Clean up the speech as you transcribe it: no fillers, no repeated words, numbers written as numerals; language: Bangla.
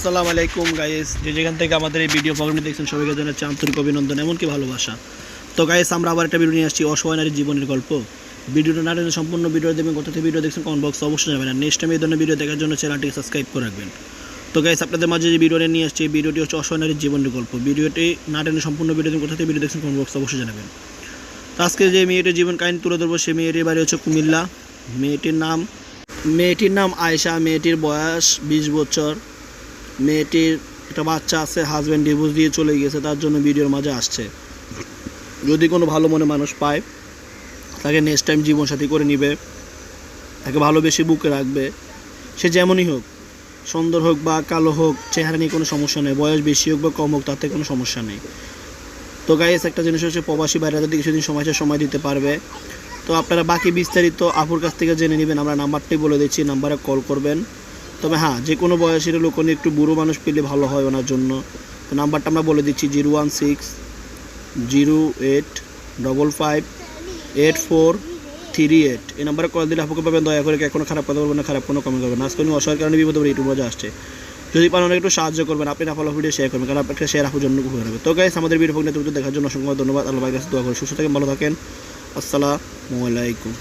আসসালামু আলাইকুম গাইস, যে যেখান থেকে আমাদের এই ভিডিও প্রোগ্রামটি দেখছেন সবাইকে জানাচ্ছি আন্তরিক অভিনন্দন এমনকি ভালোবাসা। তো গাইস, আমরা আবার একটা ভিডিও নিয়ে আসছি অসহায় নারীর জীবনের গল্প। ভিডিওটা না টেনে সম্পূর্ণ ভিডিও দেখবেন, কোথা থেকে ভিডিও দেখছেন কমেন্ট বক্সে অবশ্যই যাবেন। আর নেক্সট টাইম এই ধরনের ভিডিও দেখার জন্য চ্যানেলটিকে সাবস্ক্রাইব করে রাখবেন। তো গাইস, আপনাদের মাঝে যে ভিডিওটা নিয়ে আসছি এই ভিডিওটি হচ্ছে অসহায় নারীর জীবনের গল্প। ভিডিওটি না টেনে সম্পূর্ণ ভিডিও দেখবেন, কোথা থেকে ভিডিও দেখছেন কমেন্ট বক্সে অবশ্যই জানাবেন। তো আজকে যে মেয়েটির জীবন কাহিনী তুলে ধরবো, সেই মেয়েটির বাড়ি হচ্ছে কুমিল্লা। মেয়েটির নাম আয়েশা। মেয়েটির বয়স 20 বছর। মেয়েটির একটা বাচ্চা আছে, হাজব্যান্ড ডিভোর্স দিয়ে চলে গেছে, তার জন্য ভিডিওর মাঝে আসছে। যদি কোনো ভালো মনে মানুষ পায় তাকে নেক্সট টাইম জীবনসাথী করে নিবে, তাকে ভালোবেসে বুকে রাখবে। সে যেমনই হোক, সুন্দর হোক বা কালো হোক, চেহারা নিয়ে কোনো সমস্যা নেই। বয়স বেশি হোক বা কম হোক, তাতে কোনো সমস্যা নেই। তো গাইস, একটা জিনিস হচ্ছে প্রবাসী বাইরে যদি কিছুদিন সময় দিতে পারবে। তো আপনারা বাকি বিস্তারিত আপুর কাছ থেকে জেনে নেবেন। আমরা নাম্বারটাই বলে দিচ্ছি, নাম্বারে কল করবেন। তবে হ্যাঁ, যে কোনো বয়সের লোক একটু বুড়ো মানুষ পেলে ভালো হয় ওনার জন্য। তো নাম্বারটা আমরা বলে দিচ্ছি 016055848। এই নাম্বারে কল দিলে আপুকে পাবেন। দয়া করে কোনো খারাপ কথা বলবেন না, খারাপ কোনো কমেন্ট করবেন না। আজকে অসহায়ের কারণে বিপদে পড়ে ইউটিউব মজা আসছে। যদি পারেন একটু সাহায্য করবেন, আপনি না ফলো ভিডিও শেয়ার করবেন, কারণ আপনার শেয়ার আপুর জন্য হয়ে যাবে। তো গাইস, আমাদের ভিডিও দেখার জন্য অসংখ্য ধন্যবাদ। আল্লাহ কাছে দোয়া করে সুস্থ থাকেন, ভালো থাকেন। আসসালামু আলাইকুম।